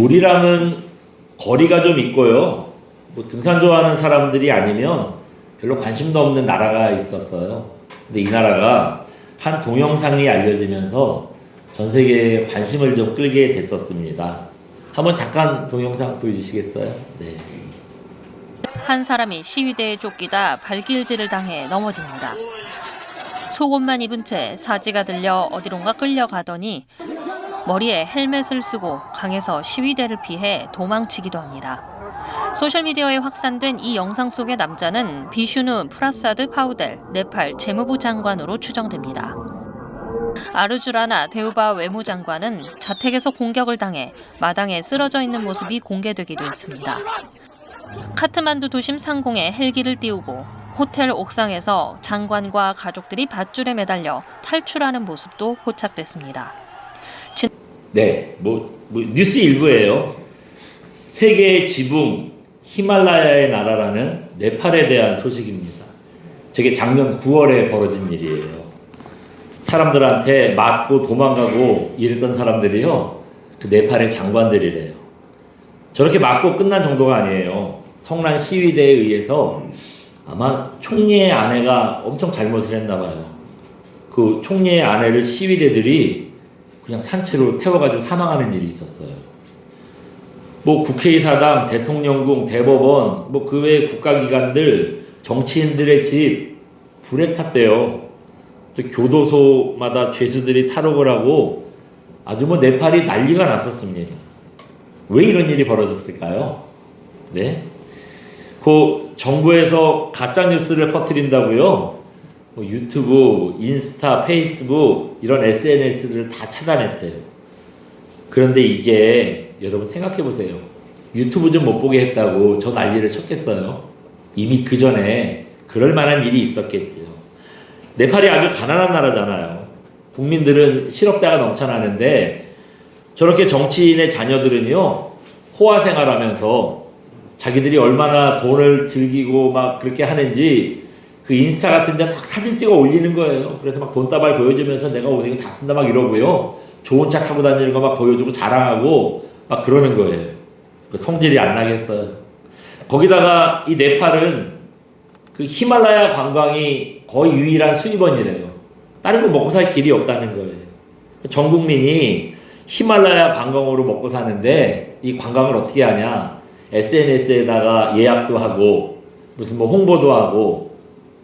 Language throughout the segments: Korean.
우리랑은 거리가 좀 있고요. 뭐 등산 좋아하는 사람들이 아니면 별로 관심도 없는 나라가 있었어요. 근데 이 나라가 한 동영상이 알려지면서 전 세계에 관심을 좀 끌게 됐었습니다. 한번 잠깐 동영상 보여주시겠어요? 네. 한 사람이 시위대에 쫓기다 발길질을 당해 넘어집니다. 속옷만 입은 채 사지가 들려 어디론가 끌려가더니 머리에 헬멧을 쓰고 강에서 시위대를 피해 도망치기도 합니다. 소셜미디어에 확산된 이 영상 속의 남자는 비슈누 프라사드 파우델 네팔 재무부 장관으로 추정됩니다. 아르주라나 데우바 외무장관은 자택에서 공격을 당해 마당에 쓰러져 있는 모습이 공개되기도 했습니다. 카트만두 도심 상공에 헬기를 띄우고 호텔 옥상에서 장관과 가족들이 밧줄에 매달려 탈출하는 모습도 포착됐습니다. 네, 뉴스 일부예요. 세계의 지붕 히말라야의 나라라는 네팔에 대한 소식입니다. 저게 작년 9월에 벌어진 일이에요. 사람들한테 맞고 도망가고 이랬던 사람들이요, 그 네팔의 장관들이래요. 저렇게 맞고 끝난 정도가 아니에요. 성난 시위대에 의해서 아마 총리의 아내가 엄청 잘못을 했나 봐요. 그 총리의 아내를 시위대들이 그냥 산채로 태워가지고 사망하는 일이 있었어요. 뭐 국회의사당, 대통령궁, 대법원, 뭐 그 외 국가기관들, 정치인들의 집 불에 탔대요. 또 교도소마다 죄수들이 탈옥을 하고 아주 뭐 네팔이 난리가 났었습니다. 왜 이런 일이 벌어졌을까요? 네. 그 정부에서 가짜 뉴스를 퍼뜨린다고요. 뭐 유튜브, 인스타, 페이스북 이런 SNS를 다 차단했대요. 그런데 이게 여러분 생각해 보세요. 유튜브 좀 못 보게 했다고 저 난리를 쳤겠어요? 이미 그 전에 그럴 만한 일이 있었겠죠. 네팔이 아주 가난한 나라잖아요. 국민들은 실업자가 넘쳐나는데 저렇게 정치인의 자녀들은요, 호화 생활하면서 자기들이 얼마나 돈을 즐기고 막 그렇게 하는지 그 인스타 같은 데 막 사진 찍어 올리는 거예요. 그래서 막 돈다발 보여주면서 내가 오늘 이거 다 쓴다 막 이러고요. 좋은 차 타고 다니는 거 막 보여주고 자랑하고 막 그러는 거예요. 그 성질이 안 나겠어요. 거기다가 이 네팔은 그 히말라야 관광이 거의 유일한 수입원이래요. 다른 거 먹고 살 길이 없다는 거예요. 전 국민이 히말라야 관광으로 먹고 사는데 이 관광을 어떻게 하냐? SNS에다가 예약도 하고 무슨 뭐 홍보도 하고,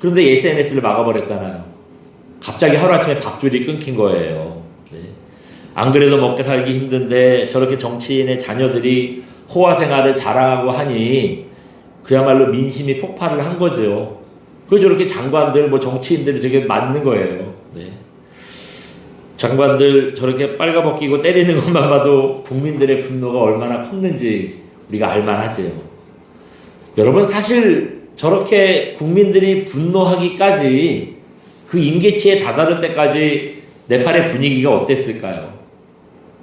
그런데 SNS를 막아버렸잖아요. 갑자기 하루아침에 밥줄이 끊긴 거예요. 네. 안 그래도 먹고 살기 힘든데 저렇게 정치인의 자녀들이 호화 생활을 자랑하고 하니 그야말로 민심이 폭발을 한 거죠. 그 저렇게 장관들, 뭐 정치인들이 저게 맞는 거예요. 네. 장관들 저렇게 빨가벗기고 때리는 것만 봐도 국민들의 분노가 얼마나 컸는지 우리가 알만하죠. 여러분, 사실 저렇게 국민들이 분노하기까지 그 임계치에 다다를 때까지 네팔의 분위기가 어땠을까요?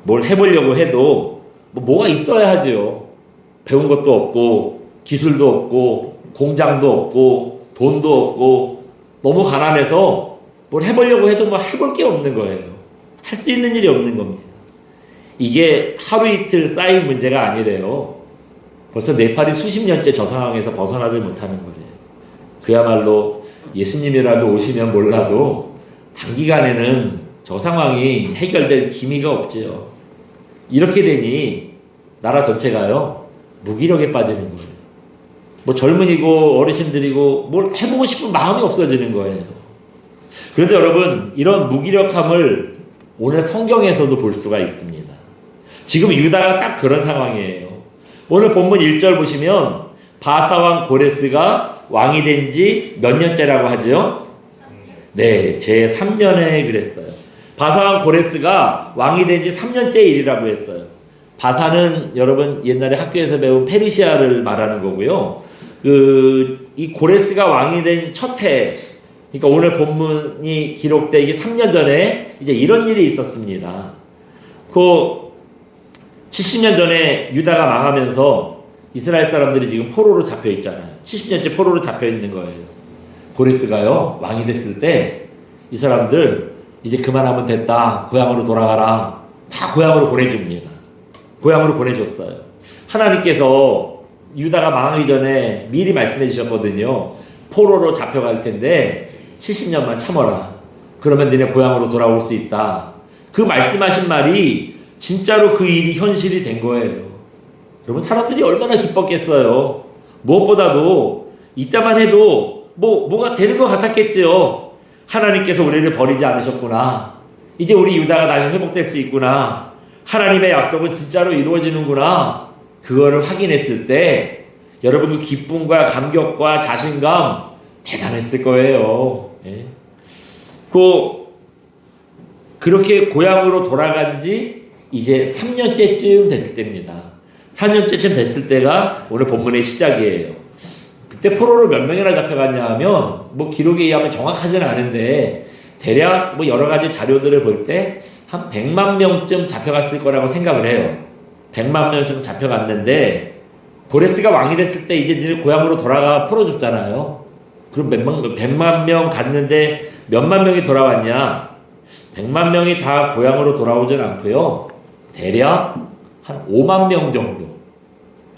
뭘 해보려고 해도 뭐가 있어야 하죠. 배운 것도 없고 기술도 없고 공장도 없고 돈도 없고 너무 가난해서 뭘 해보려고 해도 뭐 해볼 게 없는 거예요. 할 수 있는 일이 없는 겁니다. 이게 하루 이틀 쌓인 문제가 아니래요. 벌써 네팔이 수십 년째 저 상황에서 벗어나지 못하는 거예요. 그야말로 예수님이라도 오시면 몰라도 단기간에는 저 상황이 해결될 기미가 없지요. 이렇게 되니 나라 전체가요, 무기력에 빠지는 거예요. 뭐 젊은이고 어르신들이고 뭘 해보고 싶은 마음이 없어지는 거예요. 그런데 여러분, 이런 무기력함을 오늘 성경에서도 볼 수가 있습니다. 지금 유다가 딱 그런 상황이에요. 오늘 본문 1절 보시면 바사왕 고레스가 왕이 된 지 몇 년째라고 하죠? 네, 제 3년에 그랬어요. 바사왕 고레스가 왕이 된 지 3년째 일이라고 했어요. 바사는 여러분 옛날에 학교에서 배운 페르시아를 말하는 거고요. 이 고레스가 왕이 된 첫 해, 그러니까 오늘 본문이 기록되기 3년 전에 이제 이런 일이 있었습니다. 그 70년 전에 유다가 망하면서 이스라엘 사람들이 지금 포로로 잡혀 있잖아요. 70년째 포로로 잡혀 있는 거예요. 고레스가요, 왕이 됐을 때 이 사람들 이제 그만하면 됐다, 고향으로 돌아가라, 다 고향으로 보내줍니다. 고향으로 보내줬어요. 하나님께서 유다가 망하기 전에 미리 말씀해 주셨거든요. 포로로 잡혀갈 텐데 70년만 참아라. 그러면 너네 고향으로 돌아올 수 있다. 그 말씀하신 말이 진짜로 그 일이 현실이 된 거예요. 여러분, 사람들이 얼마나 기뻤겠어요. 무엇보다도 이때만 해도 뭐가 되는 것 같았겠죠. 하나님께서 우리를 버리지 않으셨구나. 이제 우리 유다가 다시 회복될 수 있구나. 하나님의 약속은 진짜로 이루어지는구나. 그거를 확인했을 때 여러분 그 기쁨과 감격과 자신감 대단했을 거예요. 예. 그렇게 고향으로 돌아간 지 이제 3년째쯤 됐을 때입니다. 4년째쯤 됐을 때가 오늘 본문의 시작이에요. 그때 포로로 몇 명이나 잡혀갔냐 하면 기록에 의하면 정확하지는 않은데 대략 여러 가지 자료들을 볼 때 한 100만 명쯤 잡혀갔을 거라고 생각을 해요. 100만 명쯤 잡혀갔는데 고레스가 왕이 됐을 때 이제 니네 고향으로 돌아가 풀어줬잖아요. 그럼 100만 명 갔는데 몇만 명이 돌아왔냐? 100만 명이 다 고향으로 돌아오진 않고요. 대략 한 5만 명 정도.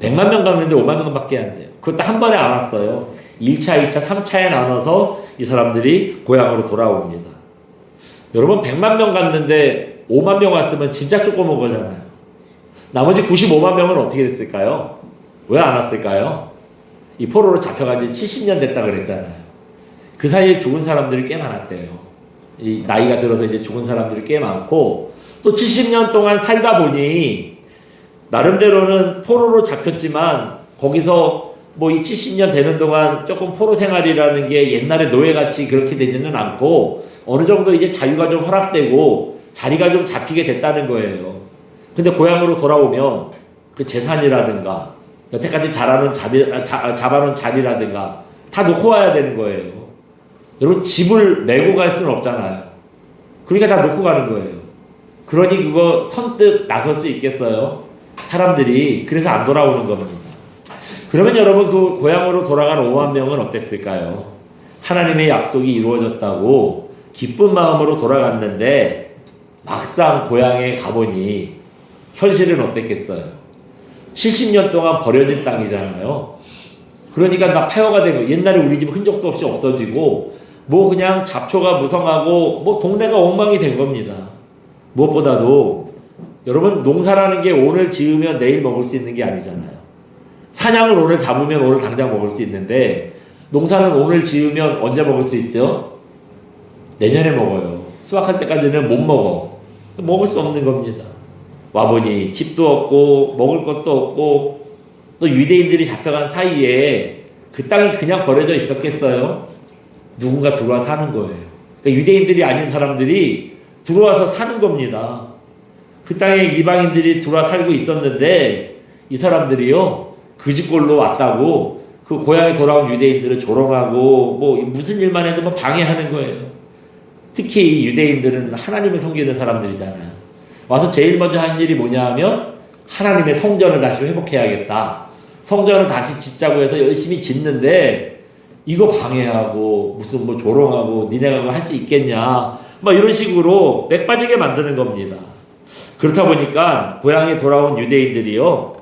100만 명 갔는데 5만 명밖에 안 돼요. 그것도 한 번에 안 왔어요. 1차, 2차, 3차에 나눠서 이 사람들이 고향으로 돌아옵니다. 여러분, 100만 명 갔는데 5만 명 왔으면 진짜 조금 온 거잖아요. 나머지 95만 명은 어떻게 됐을까요? 왜 안 왔을까요? 이 포로로 잡혀간 지 70년 됐다 그랬잖아요. 그 사이에 죽은 사람들이 꽤 많았대요. 이 나이가 들어서 이제 죽은 사람들이 꽤 많고, 또 70년 동안 살다 보니 나름대로는 포로로 잡혔지만 거기서 이 70년 되는 동안 조금 포로 생활이라는 게 옛날에 노예같이 그렇게 되지는 않고 어느 정도 이제 자유가 좀 허락되고 자리가 좀 잡히게 됐다는 거예요. 근데 고향으로 돌아오면 그 재산이라든가 여태까지 잡아놓은 자리라든가 다 놓고 와야 되는 거예요. 여러분, 집을 메고 갈 수는 없잖아요. 그러니까 다 놓고 가는 거예요. 그러니 그거 선뜻 나설 수 있겠어요? 사람들이. 그래서 안 돌아오는 겁니다. 그러면 여러분, 그 고향으로 돌아간 5만 명은 어땠을까요? 하나님의 약속이 이루어졌다고 기쁜 마음으로 돌아갔는데 막상 고향에 가보니 현실은 어땠겠어요? 70년 동안 버려진 땅이잖아요. 그러니까 다 폐허가 되고 옛날에 우리 집 흔적도 없이 없어지고 그냥 잡초가 무성하고 동네가 엉망이 된 겁니다. 무엇보다도 여러분, 농사라는 게 오늘 지으면 내일 먹을 수 있는 게 아니잖아요. 사냥을 오늘 잡으면 오늘 당장 먹을 수 있는데 농사는 오늘 지으면 언제 먹을 수 있죠? 내년에 먹어요. 수확할 때까지는 못 먹어. 먹을 수 없는 겁니다. 와보니 집도 없고 먹을 것도 없고 또 유대인들이 잡혀간 사이에 그 땅이 그냥 버려져 있었겠어요? 누군가 들어와 사는 거예요. 그러니까 유대인들이 아닌 사람들이 들어와서 사는 겁니다. 그 땅에 이방인들이 들어와 살고 있었는데 이 사람들이요, 그 집골로 왔다고 그 고향에 돌아온 유대인들을 조롱하고 무슨 일만 해도 방해하는 거예요. 특히 이 유대인들은 하나님을 섬기는 사람들이잖아요. 와서 제일 먼저 한 일이 뭐냐 하면 하나님의 성전을 다시 회복해야겠다. 성전을 다시 짓자고 해서 열심히 짓는데 이거 방해하고 무슨 조롱하고 니네가 그거 할 수 있겠냐 이런 식으로 맥 빠지게 만드는 겁니다. 그렇다 보니까 고향에 돌아온 유대인들이요,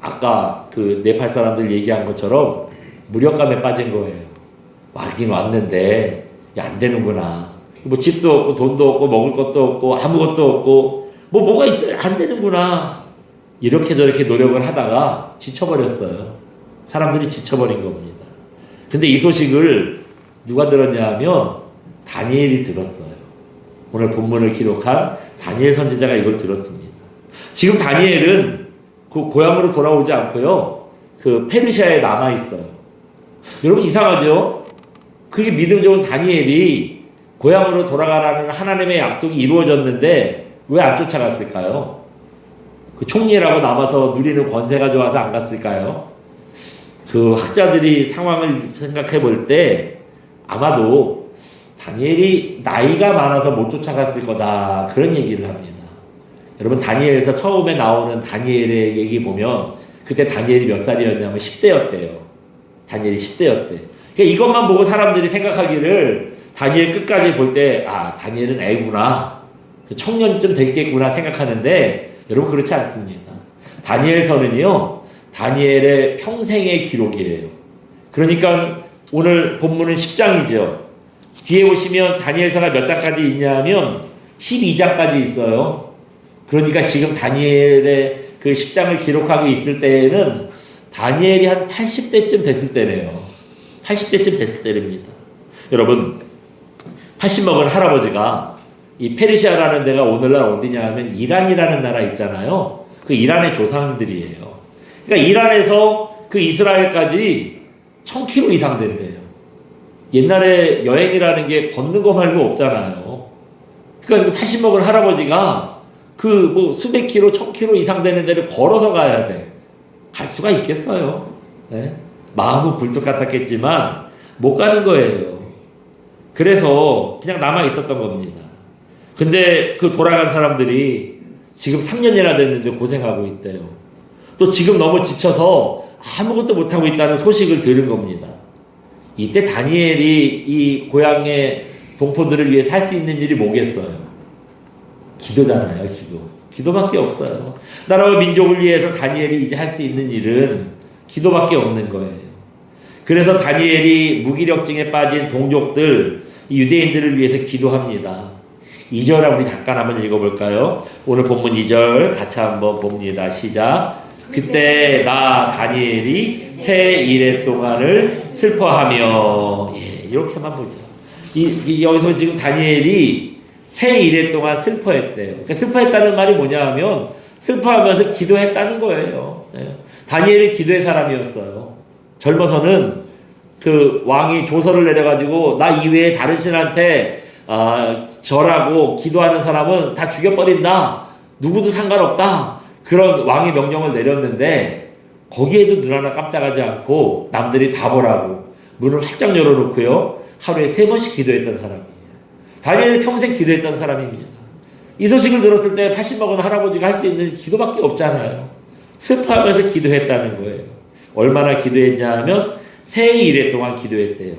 아까 그 네팔 사람들 얘기한 것처럼 무력감에 빠진 거예요. 왔긴 왔는데 안 되는구나. 집도 없고 돈도 없고 먹을 것도 없고 아무것도 없고 뭐가 있어요. 안 되는구나. 이렇게 저렇게 노력을 하다가 지쳐버렸어요. 사람들이 지쳐버린 겁니다. 근데 이 소식을 누가 들었냐 하면 다니엘이 들었어요. 오늘 본문을 기록한 다니엘 선지자가 이걸 들었습니다. 지금 다니엘은 그 고향으로 돌아오지 않고요, 그 페르시아에 남아있어요. 여러분, 이상하죠? 그게 믿음 좋은 다니엘이 고향으로 돌아가라는 하나님의 약속이 이루어졌는데 왜 안 쫓아갔을까요? 그 총리라고 남아서 누리는 권세가 좋아서 안 갔을까요? 그 학자들이 상황을 생각해 볼 때 아마도 다니엘이 나이가 많아서 못 쫓아갔을 거다, 그런 얘기를 합니다. 여러분, 다니엘에서 처음에 나오는 다니엘의 얘기 보면 그때 다니엘이 몇 살이었냐면 10대였대요. 다니엘이 10대였대. 그러니까 이것만 보고 사람들이 생각하기를 다니엘 끝까지 볼 때 다니엘은 애구나, 청년쯤 됐겠구나 생각하는데 여러분, 그렇지 않습니다. 다니엘서는요, 다니엘의 평생의 기록이에요. 그러니까 오늘 본문은 10장이죠. 뒤에 보시면 다니엘서가 몇 장까지 있냐면 12장까지 있어요. 그러니까 지금 다니엘의 그 10장을 기록하고 있을 때에는 다니엘이 한 80대쯤 됐을 때래요. 80대쯤 됐을 때랍니다. 여러분, 80 먹은 할아버지가 이 페르시아라는 데가 오늘날 어디냐 하면 이란이라는 나라 있잖아요. 그 이란의 조상들이에요. 그러니까 이란에서 그 이스라엘까지 1000km 이상 된대요. 옛날에 여행이라는 게 걷는 거 말고 없잖아요. 그러니까 80 먹은 할아버지가 그 뭐 수백 킬로, 1000km 이상 되는 데를 걸어서 가야 돼. 갈 수가 있겠어요. 네? 마음은 굴뚝 같았겠지만 못 가는 거예요. 그래서 그냥 남아 있었던 겁니다. 근데 그 돌아간 사람들이 지금 3년이나 됐는데 고생하고 있대요. 또 지금 너무 지쳐서 아무것도 못하고 있다는 소식을 들은 겁니다. 이때 다니엘이 이 고향의 동포들을 위해 살 수 있는 일이 뭐겠어요? 기도잖아요, 기도. 기도밖에 없어요. 나라와 민족을 위해서 다니엘이 이제 할 수 있는 일은 기도밖에 없는 거예요. 그래서 다니엘이 무기력증에 빠진 동족들, 유대인들을 위해서 기도합니다. 2절 우리 잠깐 한번 읽어볼까요? 오늘 본문 2절 같이 한번 봅니다. 시작. 그때 나 다니엘이 새 이래 동안을 슬퍼하며, 예, 이렇게만 보죠. 여기서 지금 다니엘이 새 이래 동안 슬퍼했대요. 그러니까 슬퍼했다는 말이 뭐냐 하면 슬퍼하면서 기도했다는 거예요. 예. 다니엘이 기도의 사람이었어요. 젊어서는 그 왕이 조서를 내려가지고 나 이외에 다른 신한테 절하고 기도하는 사람은 다 죽여버린다. 누구도 상관없다. 그런 왕의 명령을 내렸는데 거기에도 눈 하나 깜짝하지 않고 남들이 다 보라고 문을 활짝 열어놓고요. 하루에 3번씩 기도했던 사람이에요. 다니엘은 평생 기도했던 사람입니다. 이 소식을 들었을 때 80 먹은 할아버지가 할 수 있는 기도밖에 없잖아요. 슬퍼하면서 기도했다는 거예요. 얼마나 기도했냐 하면 새 일에 동안 기도했대요.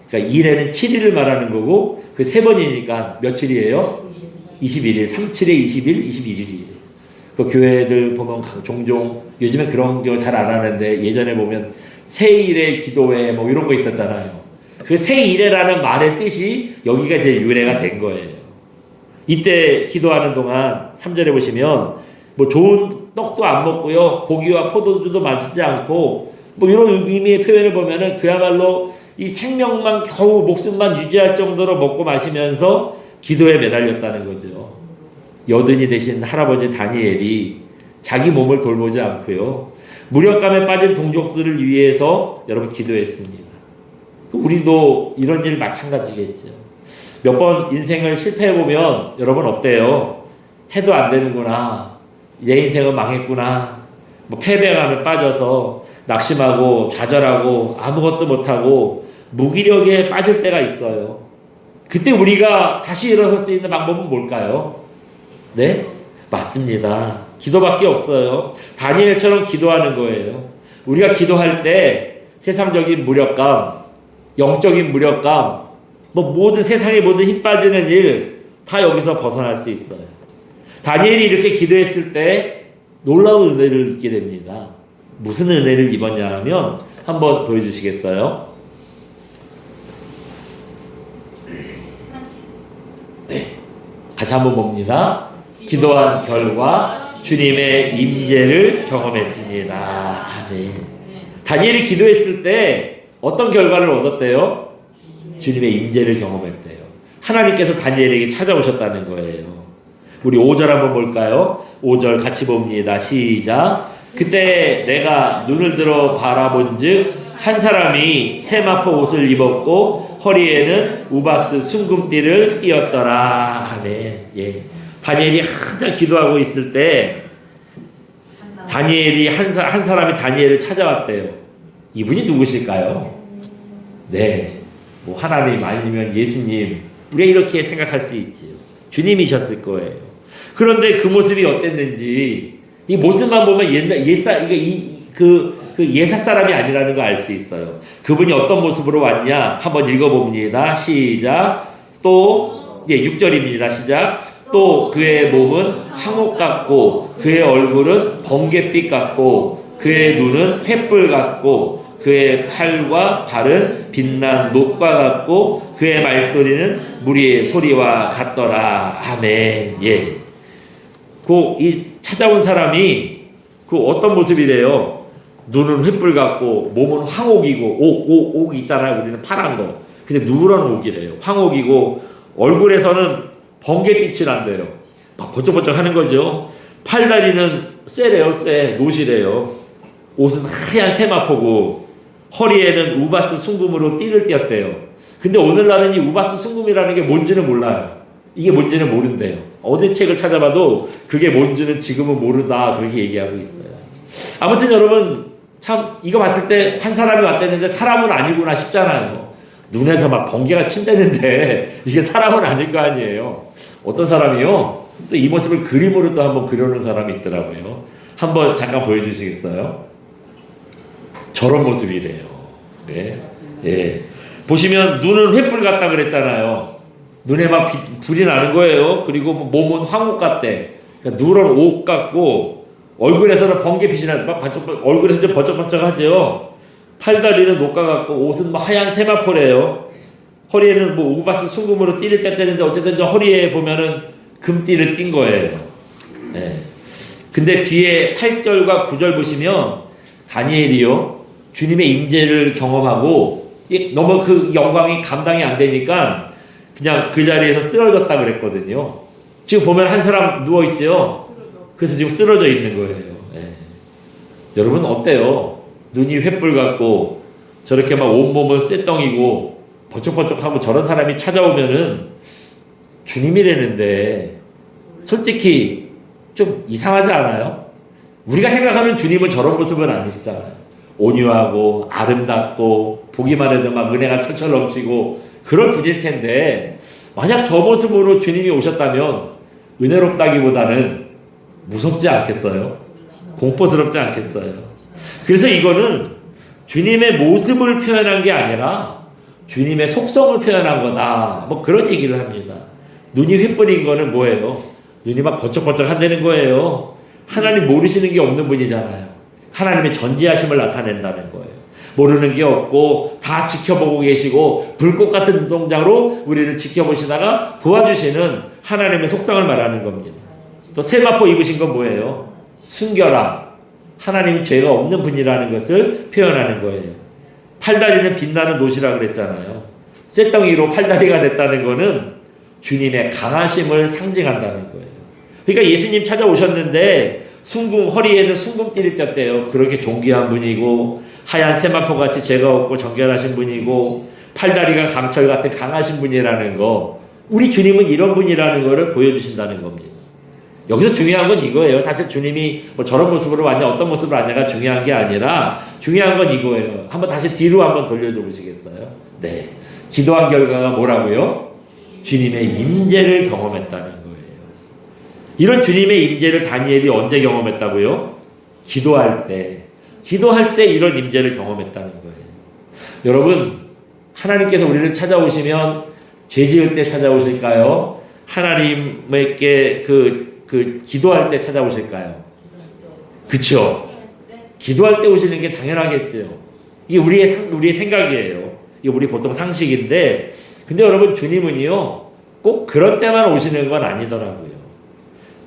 그러니까 일에는 7일을 말하는 거고 그 3번이니까 며칠이에요? 21일, 37에 20일, 21일이에요. 그 교회들 보면 종종 요즘에 그런 거 잘 안 하는데 예전에 보면 새일의 기도회 뭐 이런 거 있었잖아요. 그 새일회라는 말의 뜻이 여기가 이제 유래가 된 거예요. 이때 기도하는 동안 3절에 보시면 뭐 좋은 떡도 안 먹고요. 고기와 포도주도 마시지 않고 뭐 이런 의미의 표현을 보면은 그야말로 이 생명만 겨우 목숨만 유지할 정도로 먹고 마시면서 기도에 매달렸다는 거죠. 여든이 되신 할아버지 다니엘이 자기 몸을 돌보지 않고요. 무력감에 빠진 동족들을 위해서 여러분 기도했습니다. 우리도 이런 일 마찬가지겠죠. 몇 번 인생을 실패해보면 여러분 어때요? 해도 안 되는구나. 내 인생은 망했구나. 뭐 패배감에 빠져서 낙심하고 좌절하고 아무것도 못하고 무기력에 빠질 때가 있어요. 그때 우리가 다시 일어설 수 있는 방법은 뭘까요? 네? 맞습니다. 기도밖에 없어요. 다니엘처럼 기도하는 거예요. 우리가 기도할 때 세상적인 무력감, 영적인 무력감, 뭐 모든 세상에 모든 힘 빠지는 일 다 여기서 벗어날 수 있어요. 다니엘이 이렇게 기도했을 때 놀라운 은혜를 입게 됩니다. 무슨 은혜를 입었냐 하면 한번 보여주시겠어요? 네, 같이 한번 봅니다. 기도한 결과 주님의 임재를 경험했습니다. 아멘. 다니엘이 기도했을 때 어떤 결과를 얻었대요? 주님의 임재를 경험했대요. 하나님께서 다니엘에게 찾아오셨다는 거예요. 우리 5절 한번 볼까요? 5절 같이 봅니다. 시작. 그때 내가 눈을 들어 바라본 즉 한 사람이 세마포 옷을 입었고 허리에는 우바스 순금띠를 띠었더라. 아멘. 예. 다니엘이 한참 기도하고 있을 때 다니엘이 한 사람이 다니엘을 찾아왔대요. 이분이 누구실까요? 네, 뭐 하나님 아니면 예수님, 우리가 이렇게 생각할 수 있지요. 주님이셨을 거예요. 그런데 그 모습이 어땠는지 이 모습만 보면 예사 사람이 아니라는 거 알 수 있어요. 그분이 어떤 모습으로 왔냐 한번 읽어봅니다. 시작. 또 6절입니다. 시작. 또 그의 몸은 황옥 같고 그의 얼굴은 번갯빛 같고 그의 눈은 횃불 같고 그의 팔과 발은 빛난 녹과 같고 그의 말소리는 무리의 소리와 같더라. 아멘. 예. 이 찾아온 사람이 어떤 모습이래요? 눈은 횃불 같고 몸은 황옥이고 옥 있잖아요. 우리는 파란 거. 근데 누런 옥이래요. 황옥이고 얼굴에서는 번개빛이 난대요. 막 번쩍번쩍 하는 거죠. 팔다리는 쇠래요. 노시래요. 옷은 하얀 세마포고 허리에는 우바스 순금으로 띠를 띄었대요. 근데 오늘날은 이 우바스 순금이라는 게 뭔지는 몰라요. 이게 뭔지는 모른대요. 어디 책을 찾아봐도 그게 뭔지는 지금은 모른다 그렇게 얘기하고 있어요. 아무튼 여러분 참 이거 봤을 때 한 사람이 왔다는데 사람은 아니구나 싶잖아요. 눈에서 막 번개가 친다는데 이게 사람은 아닐 거 아니에요. 어떤 사람이요? 또 이 모습을 그림으로 또 한번 그려놓은 사람이 있더라고요. 한번 잠깐 보여주시겠어요? 저런 모습이래요. 네. 예. 보시면 눈은 횃불 같다 그랬잖아요. 눈에 막 불이 나는 거예요. 그리고 몸은 황옥 같대. 그러니까 누런 옥 같고 얼굴에서는 번개빛이 나는 얼굴에서 좀 번쩍번쩍하죠. 팔다리는 녹과 같고 옷은 뭐 하얀 세마포래요. 허리에는 뭐 우바스 순금으로 띠를 뗐다는데 어쨌든 저 허리에 보면은 금띠를 띈 거예요. 네. 근데 뒤에 8절과 9절 보시면 다니엘이요 주님의 임재를 경험하고 너무 그 영광이 감당이 안 되니까 그냥 그 자리에서 쓰러졌다 그랬거든요. 지금 보면 한 사람 누워 있죠. 그래서 지금 쓰러져 있는 거예요. 네. 여러분 어때요? 눈이 횃불 같고 저렇게 막 온몸은 쇠덩이고 번쩍번쩍하고 저런 사람이 찾아오면은 주님이라는데 솔직히 좀 이상하지 않아요? 우리가 생각하는 주님은 저런 모습은 아니시잖아요. 온유하고 아름답고 보기만 해도 막 은혜가 철철 넘치고 그런 분일 텐데 만약 저 모습으로 주님이 오셨다면 은혜롭다기보다는 무섭지 않겠어요? 공포스럽지 않겠어요? 그래서 이거는 주님의 모습을 표현한 게 아니라 주님의 속성을 표현한 거다. 뭐 그런 얘기를 합니다. 눈이 횃불인 거는 뭐예요? 눈이 막 번쩍번쩍 한다는 거예요. 하나님 모르시는 게 없는 분이잖아요. 하나님의 전지하심을 나타낸다는 거예요. 모르는 게 없고 다 지켜보고 계시고 불꽃 같은 눈동자로 우리를 지켜보시다가 도와주시는 하나님의 속성을 말하는 겁니다. 또 세마포 입으신 건 뭐예요? 순결함. 하나님이 죄가 없는 분이라는 것을 표현하는 거예요. 팔다리는 빛나는 노시라고 그랬잖아요. 쇳덩이로 팔다리가 됐다는 거는 주님의 강하심을 상징한다는 거예요. 그러니까 예수님 찾아오셨는데 허리에는 순금띠를 떴대요. 그렇게 존귀한 분이고 하얀 세마포같이 죄가 없고 정결하신 분이고 팔다리가 강철 같은 강하신 분이라는 거, 우리 주님은 이런 분이라는 거를 보여주신다는 겁니다. 여기서 중요한 건 이거예요. 사실 주님이 뭐 저런 모습으로 왔냐 어떤 모습으로 왔냐가 중요한 게 아니라 중요한 건 이거예요. 한번 다시 뒤로 한번 돌려줘 보시겠어요? 네. 기도한 결과가 뭐라고요? 주님의 임재를 경험했다는 거예요. 이런 주님의 임재를 다니엘이 언제 경험했다고요? 기도할 때 이런 임재를 경험했다는 거예요. 여러분, 하나님께서 우리를 찾아오시면 죄 지을 때 찾아오실까요? 하나님께 기도할 때 찾아오실까요? 그쵸? 기도할 때 오시는 게 당연하겠죠. 이게 우리의 생각이에요. 이게 우리 보통 상식인데, 근데 여러분, 주님은요, 꼭 그런 때만 오시는 건 아니더라고요.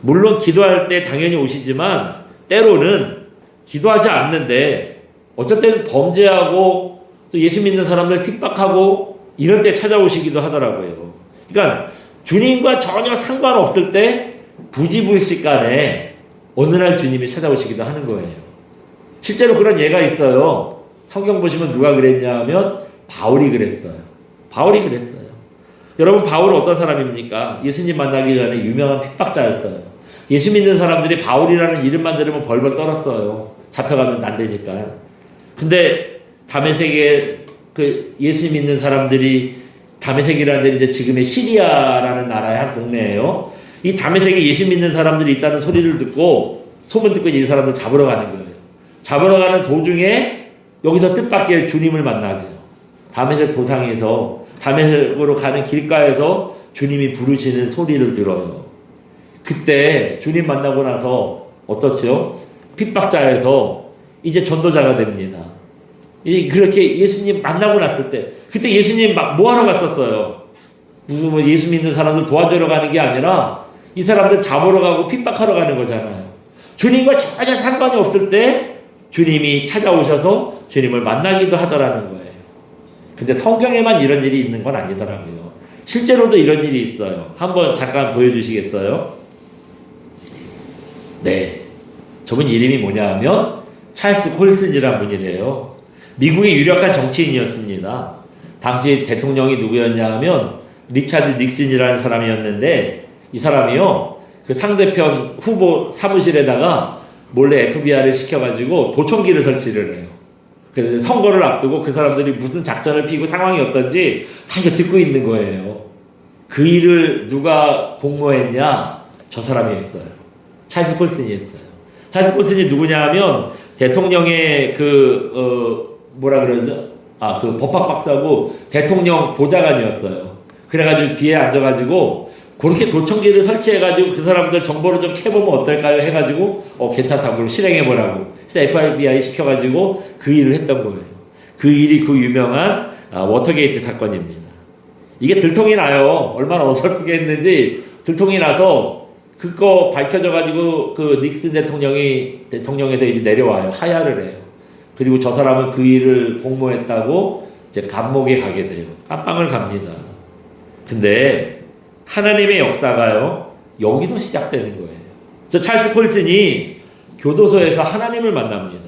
물론 기도할 때 당연히 오시지만, 때로는 기도하지 않는데, 어쩔 때는 범죄하고, 또 예수 믿는 사람들 핍박하고, 이럴 때 찾아오시기도 하더라고요. 그러니까, 주님과 전혀 상관없을 때, 부지불식간에 어느 날 주님이 찾아오시기도 하는 거예요. 실제로 그런 예가 있어요. 성경 보시면 누가 그랬냐 하면 바울이 그랬어요. 여러분, 바울은 어떤 사람입니까? 예수님 만나기 전에 유명한 핍박자였어요. 예수 믿는 사람들이 바울이라는 이름만 들으면 벌벌 떨었어요. 잡혀가면 안 되니까. 근데 다메섹에 예수 믿는 사람들이, 다메섹이라는 데는 이제 지금의 시리아라는 나라의 한 동네예요. 이 다메섹에 예수 믿는 사람들이 있다는 소리를 듣고, 소문 듣고 이 사람들 잡으러 가는 거예요. 잡으러 가는 도중에 여기서 뜻밖의 주님을 만나죠. 다메섹 도상에서, 다메섹으로 가는 길가에서 주님이 부르시는 소리를 들어요. 그때 주님 만나고 나서 어떻죠? 핍박자에서 이제 전도자가 됩니다. 이 그렇게 예수님 만나고 났을 때, 그때 예수님 뭐 하러 갔었어요? 무슨 뭐 예수 믿는 사람들 도와주러 가는 게 아니라 이 사람들 잡으러 가고 핍박하러 가는 거잖아요. 주님과 전혀 상관이 없을 때 주님이 찾아오셔서 주님을 만나기도 하더라는 거예요. 근데 성경에만 이런 일이 있는 건 아니더라고요. 실제로도 이런 일이 있어요. 한번 잠깐 보여주시겠어요? 네. 저분 이름이 뭐냐 하면 찰스 콜슨이라는 분이래요. 미국의 유력한 정치인이었습니다. 당시 대통령이 누구였냐 하면 리차드 닉슨이라는 사람이었는데, 이 사람이요, 그 상대편 후보 사무실에다가 몰래 FBI를 시켜가지고 도청기를 설치를 해요. 그래서 선거를 앞두고 그 사람들이 무슨 작전을 피고 상황이 어떤지 다 이거 듣고 있는 거예요. 그 일을 누가 공모했냐? 저 사람이 했어요. 찰스 콜슨이 했어요. 찰스 콜슨이 누구냐 하면 대통령의 뭐라 그러죠? 그 법학 박사고 대통령 보좌관이었어요. 그래가지고 뒤에 앉아가지고 그렇게 도청기를 설치해가지고 그 사람들 정보를 좀 캐보면 어떨까요? 해가지고 괜찮다고 그러고 실행해보라고. 그래서 FBI 시켜가지고 그 일을 했던 거예요. 그 일이 그 유명한 워터게이트 사건입니다. 이게 들통이 나요. 얼마나 어설프게 했는지 들통이 나서 그거 밝혀져가지고 그 닉슨 대통령이 대통령에서 이제 내려와요. 하야를 해요. 그리고 저 사람은 그 일을 공모했다고 이제 감옥에 가게 돼요. 깜빵을 갑니다. 근데 하나님의 역사가요, 여기서 시작되는 거예요. 저 찰스 콜슨이 교도소에서 하나님을 만납니다.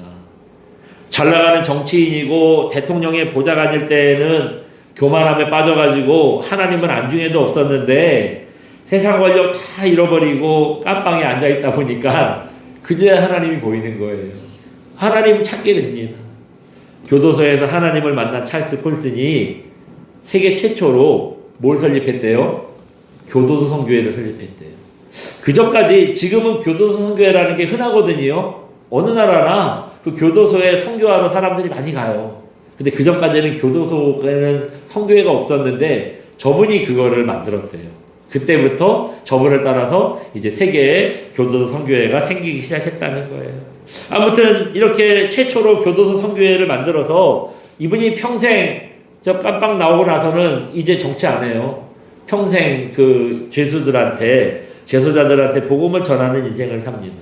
잘 나가는 정치인이고 대통령의 보좌관일 때에는 교만함에 빠져가지고 하나님은 안중에도 없었는데 세상 권력 다 잃어버리고 깜빵에 앉아있다 보니까 그제야 하나님이 보이는 거예요. 하나님을 찾게 됩니다. 교도소에서 하나님을 만난 찰스 콜슨이 세계 최초로 뭘 설립했대요? 교도소 선교회를 설립했대요. 그전까지, 지금은 교도소 선교회라는 게 흔하거든요. 어느 나라나 그 교도소에 선교하러 사람들이 많이 가요. 근데 그전까지는 교도소에는 선교회가 없었는데 저분이 그거를 만들었대요. 그때부터 저분을 따라서 이제 세계의 교도소 선교회가 생기기 시작했다는 거예요. 아무튼 이렇게 최초로 교도소 선교회를 만들어서 이분이 평생 저 깜빵 나오고 나서는 이제 정치 안 해요. 평생 그 죄수들한테, 재소자들한테 복음을 전하는 인생을 삽니다.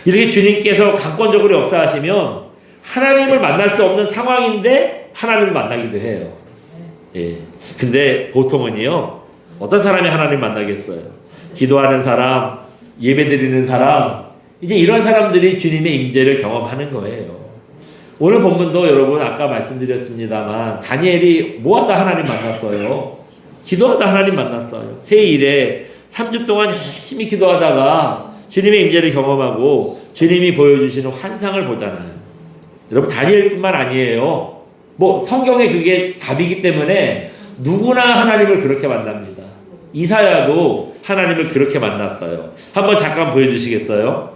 이렇게 주님께서 강권적으로 역사하시면 하나님을 만날 수 없는 상황인데 하나님을 만나기도 해요. 예. 근데 보통은요, 어떤 사람이 하나님 만나겠어요? 기도하는 사람, 예배드리는 사람, 이제 이런 사람들이 주님의 임재를 경험하는 거예요. 오늘 본문도 여러분 아까 말씀드렸습니다만 다니엘이 뭐하다 하나님 만났어요? 기도하다 하나님 만났어요. 새 일에 3주 동안 열심히 기도하다가 주님의 임재를 경험하고 주님이 보여주시는 환상을 보잖아요. 여러분 다니엘뿐만 아니에요. 뭐 성경에 그게 답이기 때문에 누구나 하나님을 그렇게 만납니다. 이사야도 하나님을 그렇게 만났어요. 한번 잠깐 보여주시겠어요?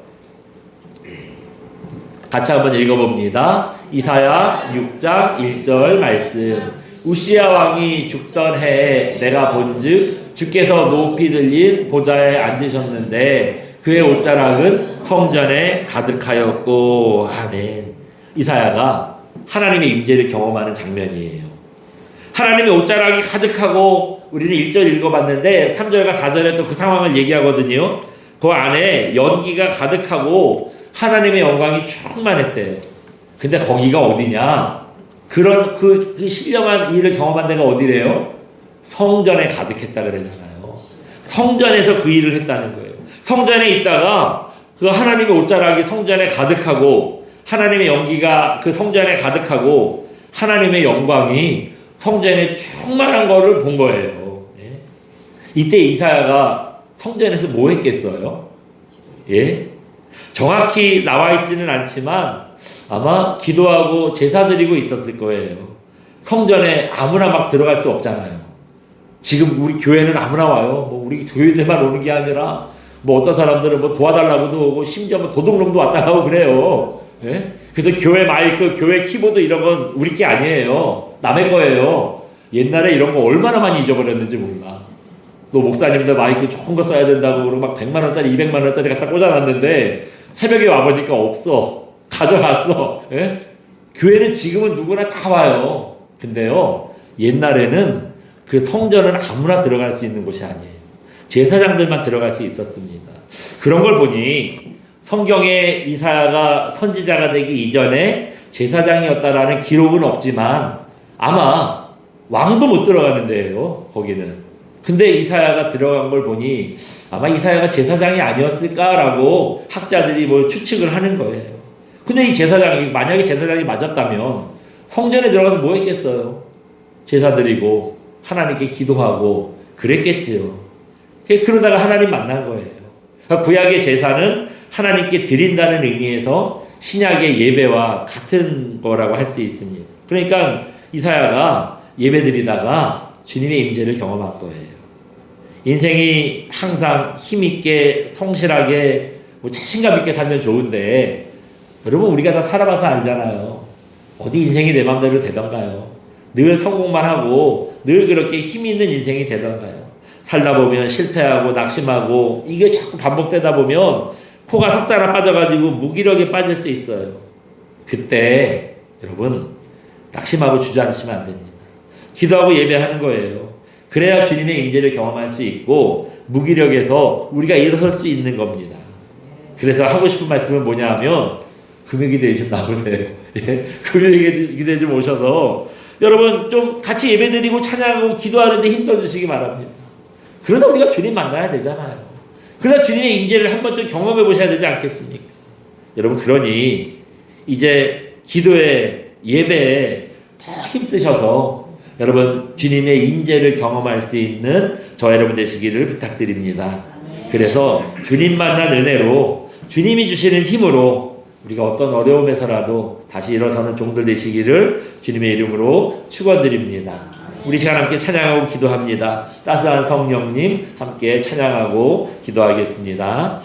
같이 한번 읽어봅니다. 이사야 6장 1절 말씀. 우시야 왕이 죽던 해에 내가 본즉 주께서 높이 들린 보좌에 앉으셨는데 그의 옷자락은 성전에 가득하였고. 아멘. 이사야가 하나님의 임재를 경험하는 장면이에요. 하나님의 옷자락이 가득하고, 우리는 1절 읽어봤는데 3절과 4절에 또 그 상황을 얘기하거든요. 그 안에 연기가 가득하고 하나님의 영광이 충만했대요. 근데 거기가 어디냐? 그런 그 신령한 일을 경험한 데가 어디래요? 성전에 가득했다 그러잖아요. 성전에서 그 일을 했다는 거예요. 성전에 있다가 그 하나님의 옷자락이 성전에 가득하고 하나님의 연기가 그 성전에 가득하고 하나님의 영광이 성전에 충만한 거를 본 거예요. 예? 이때 이사야가 성전에서 뭐 했겠어요? 예? 정확히 나와 있지는 않지만 아마 기도하고 제사 드리고 있었을 거예요. 성전에 아무나 막 들어갈 수 없잖아요. 지금 우리 교회는 아무나 와요. 뭐 우리 교회들만 오는 게 아니라 뭐 어떤 사람들은 뭐 도와달라고도 오고 심지어 뭐 도둑놈도 왔다 가고 그래요. 예? 그래서 교회 마이크, 교회 키보드 이런 건 우리 게 아니에요. 남의 거예요. 옛날에 이런 거 얼마나 많이 잊어버렸는지 몰라. 또 목사님들 마이크 좋은 거 써야 된다고 그러고 막 100만 원짜리 200만 원짜리 갖다 꽂아놨는데 새벽에 와보니까 없어. 가져갔어. 예? 교회는 지금은 누구나 다 와요. 근데요, 옛날에는 그 성전은 아무나 들어갈 수 있는 곳이 아니에요. 제사장들만 들어갈 수 있었습니다. 그런 걸 보니 성경에 이사야가 선지자가 되기 이전에 제사장이었다라는 기록은 없지만 아마 왕도 못 들어가는 데예요, 거기는. 근데 이사야가 들어간 걸 보니 아마 이사야가 제사장이 아니었을까라고 학자들이 뭐 추측을 하는 거예요. 근데 이 제사장이, 만약에 제사장이 맞았다면 성전에 들어가서 뭐 했겠어요? 제사 드리고 하나님께 기도하고 그랬겠지요. 그러다가 하나님 만난 거예요. 그러니까 구약의 제사는 하나님께 드린다는 의미에서 신약의 예배와 같은 거라고 할 수 있습니다. 그러니까 이사야가 예배 드리다가 주님의 임재를 경험한 거예요. 인생이 항상 힘있게 성실하게 뭐 자신감 있게 살면 좋은데 여러분 우리가 다 살아봐서 알잖아요. 어디 인생이 내 맘대로 되던가요? 늘 성공만 하고 늘 그렇게 힘 있는 인생이 되던가요? 살다 보면 실패하고 낙심하고 이게 자꾸 반복되다 보면 코가 석자나 빠져가지고 무기력에 빠질 수 있어요. 그때 여러분 낙심하고 주저앉으시면 안 됩니다. 기도하고 예배하는 거예요. 그래야 주님의 임재를 경험할 수 있고 무기력에서 우리가 일어설 수 있는 겁니다. 그래서 하고 싶은 말씀은 뭐냐 하면 금요기도에 좀 나오세요. 예? 금요기도에 좀 오셔서 여러분 좀 같이 예배드리고 찬양하고 기도하는데 힘써주시기 바랍니다. 그러다 우리가 주님 만나야 되잖아요. 그러다 주님의 임재를 한 번쯤 경험해 보셔야 되지 않겠습니까? 여러분 그러니 이제 기도에 예배에 더 힘쓰셔서 여러분 주님의 임재를 경험할 수 있는 저 여러분 되시기를 부탁드립니다. 그래서 주님 만난 은혜로 주님이 주시는 힘으로 우리가 어떤 어려움에서라도 다시 일어서는 종들 되시기를 주님의 이름으로 축원드립니다. 우리 시간 함께 찬양하고 기도합니다. 따스한 성령님 함께 찬양하고 기도하겠습니다.